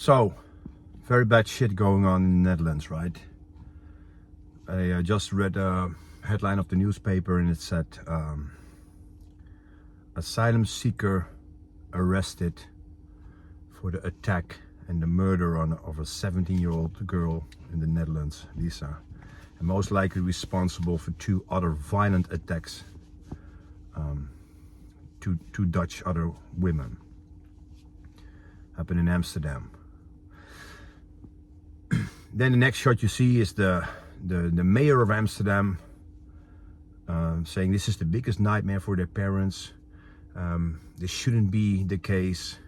So, very bad shit going on in the Netherlands, right? I just read a headline of the newspaper and it said asylum seeker arrested for the attack and the murder of a 17-year-old girl in the Netherlands, Lisa, and most likely responsible for 2 other violent attacks, two Dutch other women, happened in Amsterdam. Then the next shot you see is the mayor of Amsterdam saying this is the biggest nightmare for their parents. This shouldn't be the case.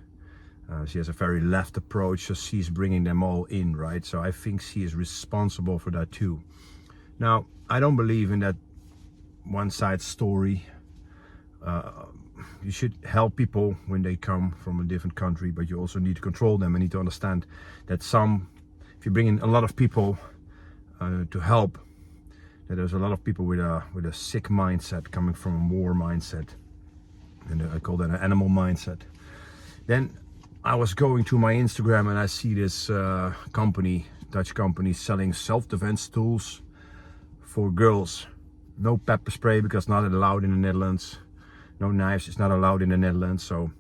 She has a very left approach, so she's bringing them all in, right? So I think she is responsible for that too. Now, I don't believe in that one-side story. You should help people when they come from a different country, but you also need to control them and need to understand that if you bring in a lot of people to help, that there's a lot of people with a sick mindset coming from a war mindset, and I call that an animal mindset. Then I was going to my Instagram and I see this Dutch company selling self-defense tools for girls. No pepper spray because not allowed in the Netherlands. No knives, it's not allowed in the Netherlands. So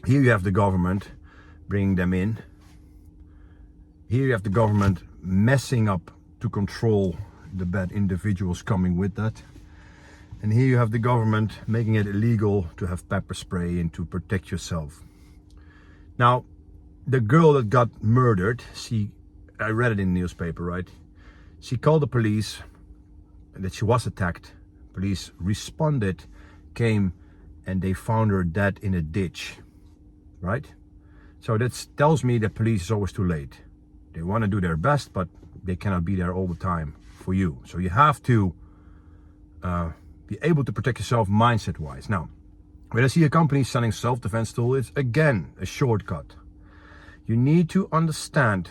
here you have the government bringing them in. Here you have the government messing up to control the bad individuals coming with that. And here you have the government making it illegal to have pepper spray and to protect yourself. Now, the girl that got murdered, I read it in the newspaper, right? She called the police that she was attacked. Police responded, came, and they found her dead in a ditch, right? So that tells me that police is always too late. They want to do their best, but they cannot be there all the time for you. So you have to be able to protect yourself mindset-wise. Now, when I see a company selling self-defense tool, it's again a shortcut. You need to understand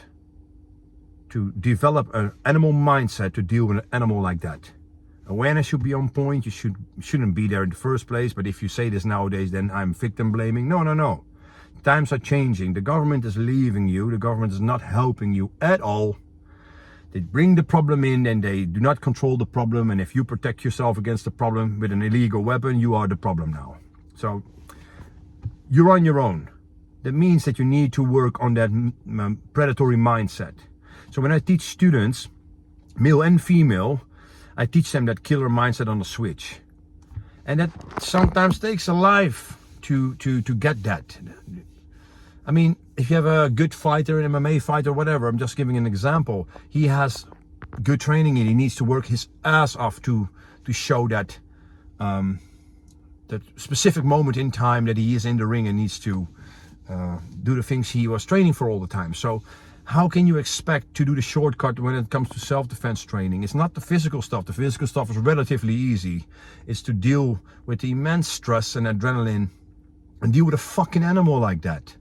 to develop an animal mindset to deal with an animal like that. Awareness should be on point. You shouldn't be there in the first place. But if you say this nowadays, then I'm victim blaming. No. Times are changing. The government is leaving you. The government is not helping you at all. They bring the problem in and they do not control the problem. And if you protect yourself against the problem with an illegal weapon, you are the problem now. So you're on your own. That means that you need to work on that predatory mindset. So when I teach students, male and female, I teach them that killer mindset on the switch. And that sometimes takes a life to get that. I mean, if you have a good fighter, an MMA fighter, whatever, I'm just giving an example. He has good training and he needs to work his ass off to show that that specific moment in time that he is in the ring and needs to do the things he was training for all the time. So how can you expect to do the shortcut when it comes to self-defense training? It's not the physical stuff. The physical stuff is relatively easy. It's to deal with the immense stress and adrenaline and deal with a fucking animal like that.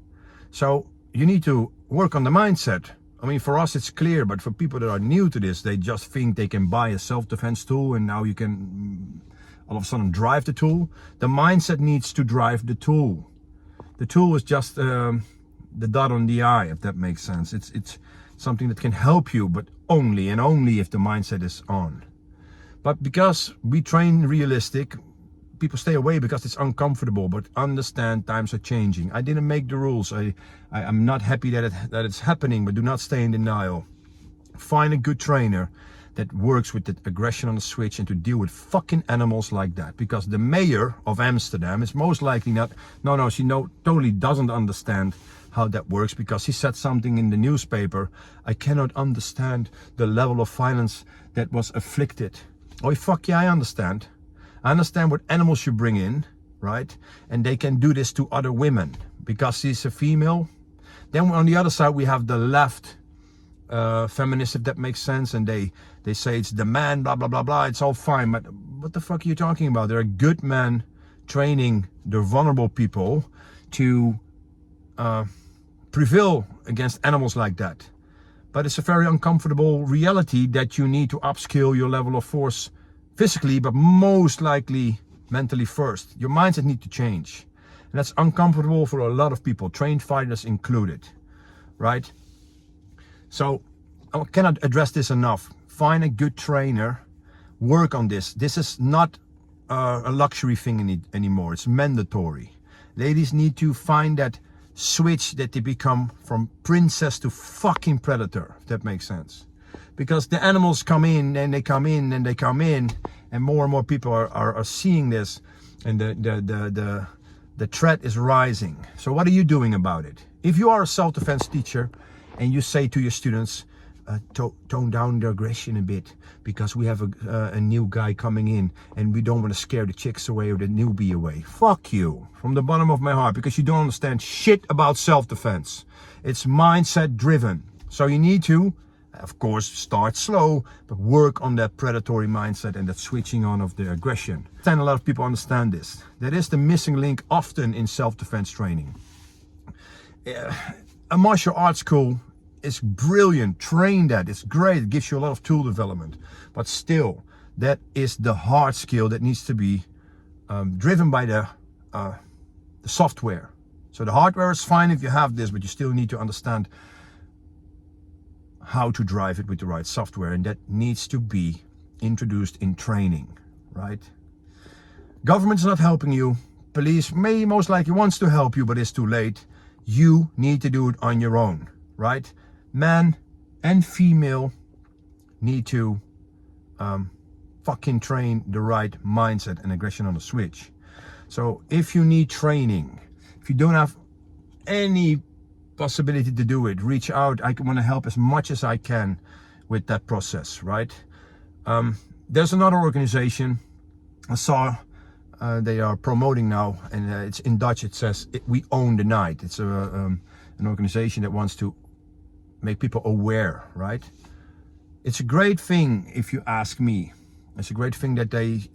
So you need to work on the mindset. I mean, for us it's clear, but for people that are new to this, they just think they can buy a self-defense tool and now you can all of a sudden drive the tool. The mindset needs to drive the tool. The tool is just the dot on the I, if that makes sense. It's something that can help you, but only and only if the mindset is on. But because we train realistic, people stay away because it's uncomfortable. But understand, times are changing. I didn't make the rules. I'm not happy that it's happening, but do not stay in denial. Find a good trainer that works with the aggression on the switch and to deal with fucking animals like that. Because the mayor of Amsterdam is most likely not, she totally doesn't understand how that works, because he said something in the newspaper. I cannot understand the level of violence that was afflicted. Oh fuck yeah, I understand. I understand what animals you bring in, right? And they can do this to other women because she's a female. Then on the other side we have the left feminists, if that makes sense, and they say it's the man, blah blah blah blah, it's all fine. But what the fuck are you talking about? There are good men training the vulnerable people to prevail against animals like that. But it's a very uncomfortable reality that you need to upskill your level of force physically, but most likely mentally first. Your mindset needs to change. And that's uncomfortable for a lot of people, trained fighters included. right? So I cannot address this enough. Find a good trainer, work on this. This is not a luxury thing anymore. It's mandatory. Ladies need to find that switch that they become from princess to fucking predator, if that makes sense. Because the animals come in and they come in and they come in, and more people are seeing this, and the threat is rising. So what are you doing about it? If you are a self-defense teacher and you say to your students, tone down the aggression a bit, because we have a new guy coming in and we don't want to scare the chicks away or the newbie away. Fuck you from the bottom of my heart, because you don't understand shit about self-defense. It's mindset driven. So you need to, of course, start slow, but work on that predatory mindset and that switching on of the aggression. And a lot of people understand this. That is the missing link often in self-defense training. A martial arts school is brilliant. Train that. It's great. It gives you a lot of tool development. But still, that is the hard skill that needs to be driven by the software. So the hardware is fine if you have this, but you still need to understand how to drive it with the right software, and that needs to be introduced in training, right? Government's not helping you. Police may most likely wants to help you, but it's too late. You need to do it on your own, right? Man and female need to fucking train the right mindset and aggression on the switch. So if you need training, if you don't have any possibility to do it, reach out. I want to help as much as I can with that process, right? There's another organization I saw they are promoting now, and it's in Dutch. It says we own the night. It's an organization that wants to make people aware, right? It's a great thing if you ask me. It's a great thing that they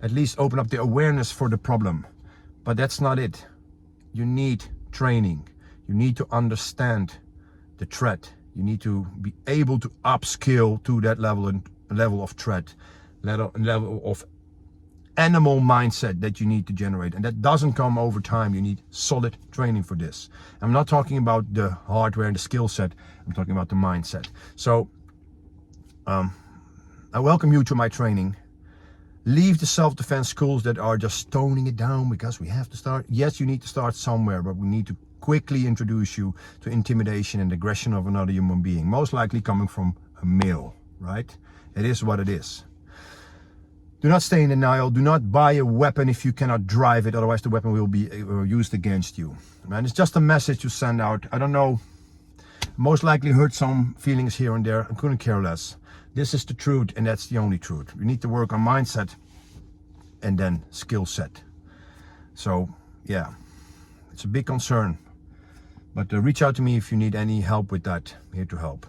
at least open up the awareness for the problem, but that's not it. You need training. You need to understand the threat. You need to be able to upskill to that level of threat, level of animal mindset that you need to generate. And that doesn't come over time. You need solid training for this. I'm not talking about the hardware and the skill set. I'm talking about the mindset. So I welcome you to my training. Leave the self-defense schools that are just toning it down because we have to start. Yes, you need to start somewhere, but we need to quickly introduce you to intimidation and aggression of another human being, most likely coming from a male, right? It is what it is. Do not stay in denial. Do not buy a weapon if you cannot drive it, otherwise the weapon will be used against you. Man, it's just a message to send out. I don't know, most likely hurt some feelings here and there. I couldn't care less. This is the truth, and that's the only truth. We need to work on mindset and then skill set. So yeah, it's a big concern. But reach out to me if you need any help with that. I'm here to help.